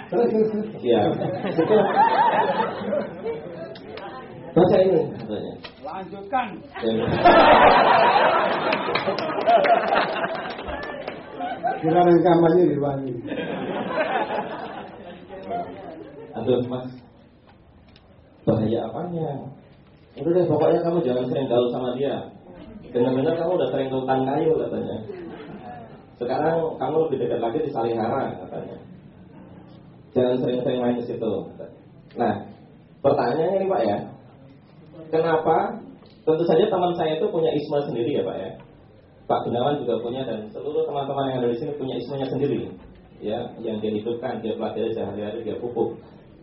Iya. Baca ini katanya. Lanjutkan. Kita kampanye di Wangi. Aduh mas, bahaya apanya? Udah deh, pokoknya kamu jangan sering gaul sama dia. Benar-benar kamu udah sering hutan kayu katanya. Sekarang kamu lebih dekat lagi di Salihara katanya. Jangan sering-sering main ke situ. Nah, pertanyaannya ini Pak ya, kenapa? Tentu saja teman saya itu punya isma sendiri ya Pak ya. Pak Gunawan juga punya dan seluruh teman-teman yang ada di sini punya ismanya sendiri, ya, yang dia hidupkan, dia pelajari sehari-hari, dia pupuk.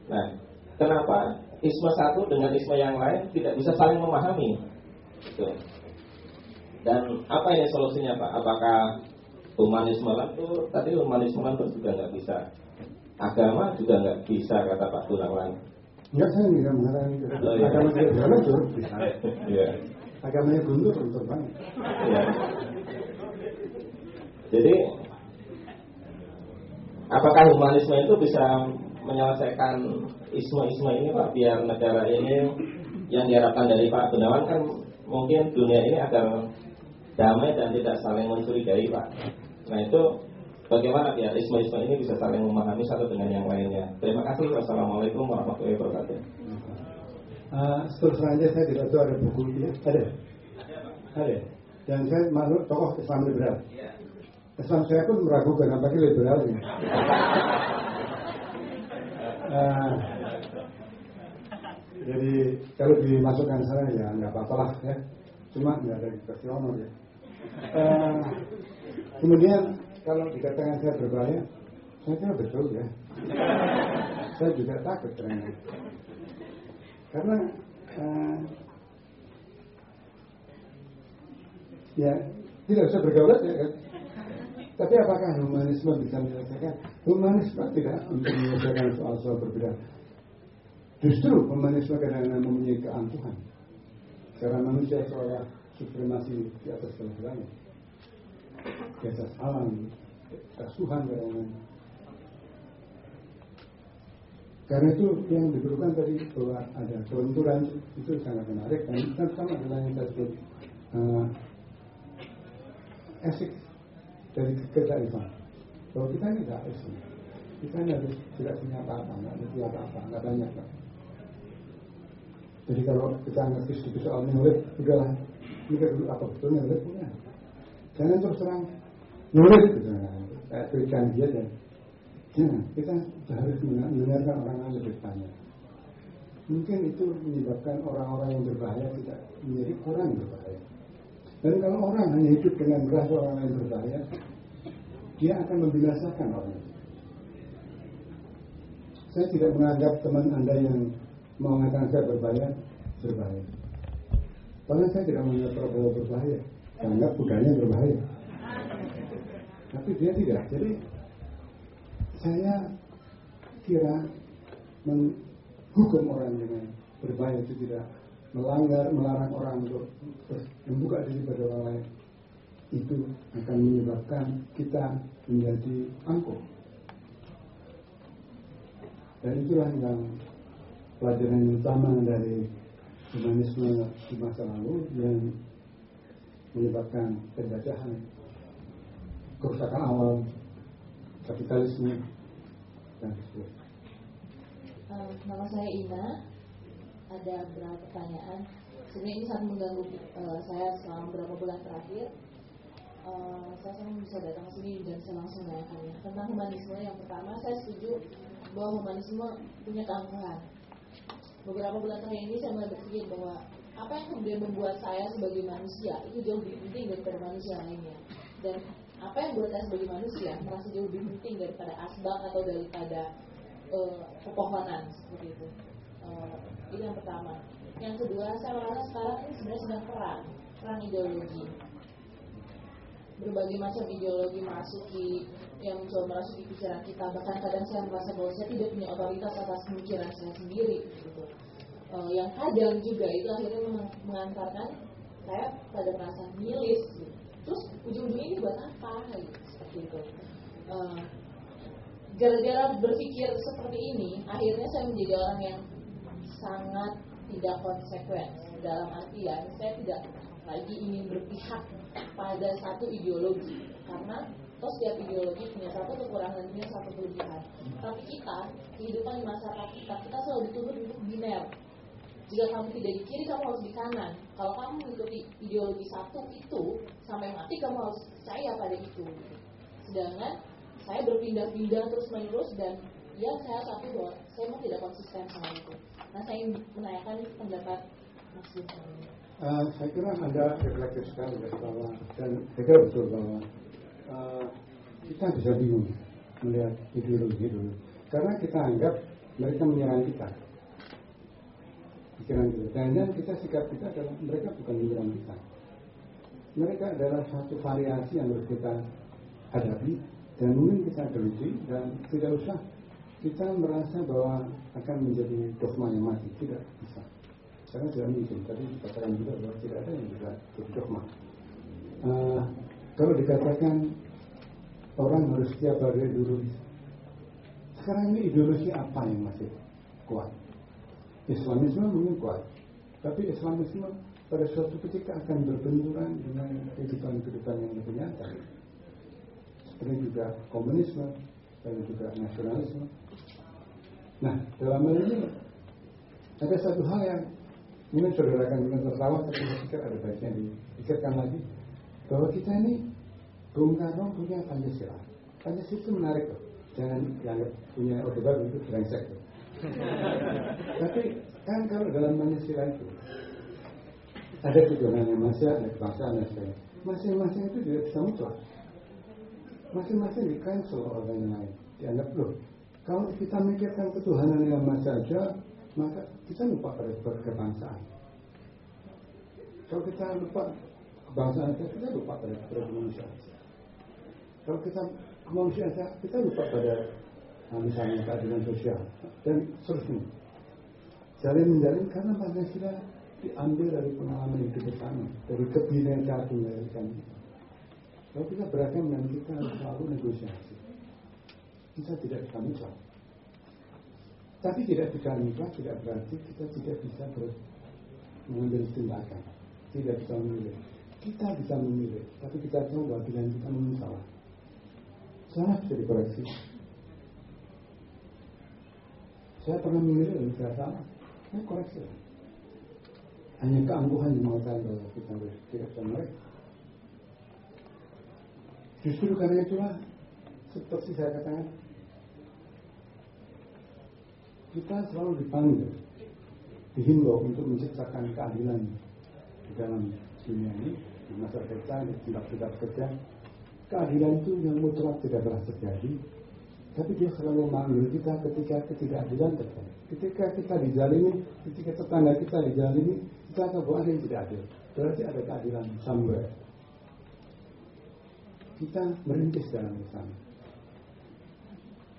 Nah, kenapa isma satu dengan isma yang lain tidak bisa saling memahami? Gitu. Dan apa ini solusinya Pak? Apakah humanisme lantur? Tadi humanisme lantur juga nggak bisa. Agama juga nggak bisa kata Pak Gunawan. Enggak, saya tidak mengatakan itu. Agama tidak bisa lantur, bisa. Iya. Agamanya guntur banget. Ya. Jadi apakah humanisme itu bisa menyelesaikan isme-isme ini Pak, biar negara ini yang diharapkan dari Pak Gunawan kan mungkin dunia ini agar damai dan tidak saling mencurigai Pak. Nah itu bagaimana biar isme-isme ini bisa saling memahami satu dengan yang lainnya. Terima kasih. Wassalamualaikum warahmatullahi wabarakatuh. Seterusnya aja saya tidak tahu ada buku ini. Ada. Dan saya masuk tokoh Islam liberal. Islam saya pun meragukan apakah liberalnya. Jadi kalau dimasukkan sana ya nggak apa-apa lah ya. Cuma nggak ada dikasih honor ya. Kemudian kalau dikatakan saya berbahaya, saya kira betul ya. Saya juga takut ternyata. Karena ya tidak usah bergaulat ya kan. Tapi apakah humanisme bisa menyelesaikan? Humanisme tidak untuk menyelesaikan soal-soal berbeda. Justru humanisme kadang-kadang mempunyai keangkuhan. Karena manusia seolah supremasi di atas segala-galanya. Di atas alam, di atas Tuhan kadang-kadang. Karena itu yang diperlukan tadi bahwa ada kelenturan itu sangat menarik dan sama dengan yang saya sebut esik dari kearifan. Bahwa kita ini tidak esik, kita ini harus tidak punya apa-apa, nggak ada apa-apa, nggak banyak lah. Jadi kalau kita ngerti sedikit soal nulis, udahlah, ini dulu apa betul nulis punya. Jangan terus terang nulis gitu, kayak tulisan dia dan. Nah, kita harus mendengarkan orang lain lebih banyak. Mungkin itu menyebabkan orang-orang yang berbahaya tidak menjadi orang yang berbahaya. Dan kalau orang hanya hidup dengan merasa orang lain berbahaya, dia akan membinasakan orang lain. Saya tidak menganggap teman Anda yang mengatakan saya berbahaya. Karena saya tidak menganggap Prabowo berbahaya. Saya anggap kudanya berbahaya. Tapi dia tidak. Jadi saya kira menghukum orang dengan berbahaya itu tidak melarang orang untuk membuka diri pada orang lain. Itu akan menyebabkan kita menjadi angkuh. Dan itulah yang pelajaran utama dari humanisme di masa lalu yang menyebabkan penjajahan, kerusakan awal, kapitalisme dan sebagainya. Nama saya Ina. Ada beberapa pertanyaan. Sebenarnya ini sangat mengganggu saya selama beberapa bulan terakhir. Saya selalu bisa datang ke sini dan saya langsung menanyakannya tentang humanisme. Yang pertama, saya setuju bahwa humanisme punya keangkuhan. Beberapa bulan terakhir ini saya mulai berpikir bahwa apa yang kemudian membuat saya sebagai manusia itu jauh lebih penting daripada manusia lainnya. Dan apa yang buat saya sebagai manusia merasa jauh lebih penting daripada asbak atau daripada pepohonan seperti itu. Ini yang pertama. Yang kedua, saya merasa sekarang ini sebenarnya sedang perang ideologi. Berbagai macam ideologi yang mencoba merasuki pikiran kita. Bahkan kadang saya merasa bahwa saya tidak punya otoritas atas pemikiran saya sendiri. Gitu. Yang kadang juga itu akhirnya mengantarkan saya pada merasa nihilis. Gitu. Terus ujung-ujungnya ini buat apa? Gitu. Seperti itu. gara-gara berpikir seperti ini, akhirnya saya menjadi orang yang sangat tidak konsekuen. Dalam artian saya tidak lagi ingin berpihak pada satu ideologi, karena setiap ideologi punya satu kekurangan dan punya satu kelebihan. Tapi kita, kehidupan di masyarakat kita selalu dituntut untuk biner. Jika kamu tidak di kiri, kamu harus di kanan. Kalau kamu mengikuti ideologi satu itu, sampai mati kamu harus percaya pada itu. Sedangkan saya berpindah-pindah terus-menerus, dan ya saya satu bahwa saya memang tidak konsisten sama itu. Nah, saya ingin menanyakan pendapat Mas Vincent. Saya kira Anda reflektif sekali bahwa, dan saya kira betul bahwa kita bisa bingung melihat ideologi dulu, karena kita anggap mereka menyerang kita, pikiran kita. Dan kita sikap kita adalah mereka bukan menyerang kita, mereka adalah satu variasi yang harus kita hadapi, dan mungkin kita teliti, dan tidak usah kita merasa bahwa akan menjadi dogma yang mati. Tidak bisa, karena tidak mungkin. Tadi dikatakan juga bahwa tidak ada yang bisa jadi dogma. Kalau dikatakan orang harus setiap hari ideologi, sekarang ini ideologi apa yang masih kuat? Islamisme mungkin kuat, tapi Islamisme pada suatu ketika akan berbenturan dengan kehidupan yang lebih nyata, seperti juga komunisme dan juga nasionalisme. Nah, dalam hal ini ada satu hal yang mungkin saudara akan tertawa, tapi saya pikir ada baiknya dipikirkan lagi, bahwa kita ini, Bung Karno punya Pancasila. Pancasila itu menarik loh. Jangan dianggap punya Orde Baru itu brengsek loh. Tapi kan kalau dalam Pancasila itu ada tujuannya manusia, ada kebangsaan dan sebagainya. Masing-masing itu tidak bisa mutlak. Masing-masing di-cancel orang yang lain. Dianggap loh, kalau kita mikirkan ketuhanan yang Maha saja, maka kita lupa pada kebangsaan. Kalau kita lupa kebangsaan, kita lupa pada kemanusiaan. Kalau kita kemanusiaan, kita lupa pada misalnya keadilan sosial dan seterusnya. Jalin menjalin karena Pancasila diambil dari pengalaman hidup bersama, dari kebinekaan tunggal ika. Kalau kita beragam dan kita selalu negosiasi, kita tidak bisa mutlak. Tapi tidak bisa mutlak tidak berarti kita tidak bisa mengambil tindakan, tidak bisa memilih. Kita bisa memilih, tapi kita tahu bahwa pilihan kita mungkin salah. Salah bisa dikoreksi. Saya pernah memilih dan saya salah, saya koreksi. Hanya keangkuhan yang mengatakan bahwa kita tidak bisa mereka. Justru karena itulah, seperti saya katakan, kita selalu dipanggil, dihimbau untuk menciptakan keadilan di dalam dunia ini, di masyarakat kita, di tempat-tempat kerja. Keadilan itu yang mutlak tidak pernah terjadi, tapi dia selalu memanggil kita ketika ketidakadilan terjadi. Ketika kita dizalimi, ketika tetangga kita dizalimi, kita akan bahwa ada yang tidak adil. Berarti ada keadilan somewhere. Kita merintis dalam sana.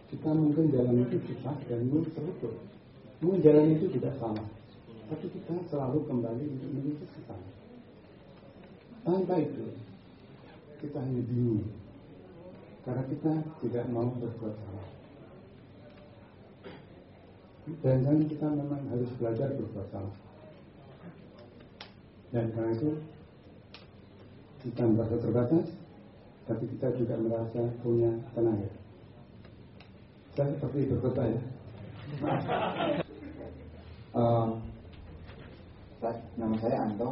Kita mungkin jalan itu susah dan mungkin terluka. Mungkin jalan itu tidak salah, tapi kita selalu kembali untuk merintis ke sana. Tanpa itu, kita hanya bingung karena kita tidak mau berbuat salah. Dan kan kita memang harus belajar berbuat salah. Dan karena itu kita merasa terbatas, tapi kita juga merasa punya tenaga. Saya seperti berkata ya. Nama saya Anto.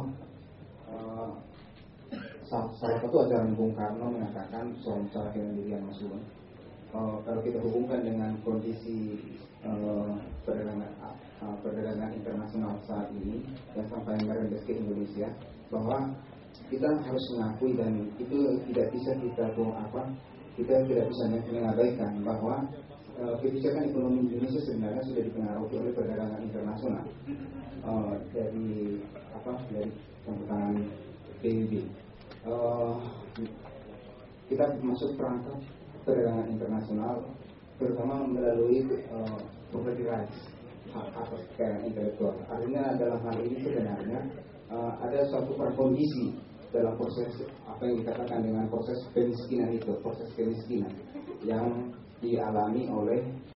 Salah satu ajaran Bung Karno mengatakan soal kemandirian Mas Bung. Kalau kita hubungkan dengan kondisi perdagangan internasional saat ini dan sampai merendah ke Indonesia, bahwa kita harus mengakui dan itu tidak bisa kita tidak bisa mengabaikan bahwa kebijakan ekonomi Indonesia sebenarnya sudah dipengaruhi oleh perdagangan internasional dari campur PBB. Kita masuk perangkap perdagangan internasional terutama melalui property rights, hak kekayaan intelektual. Artinya dalam hal ini sebenarnya ada suatu prakondisi dalam proses apa yang dikatakan dengan proses kemiskinan itu, proses kemiskinan yang dialami oleh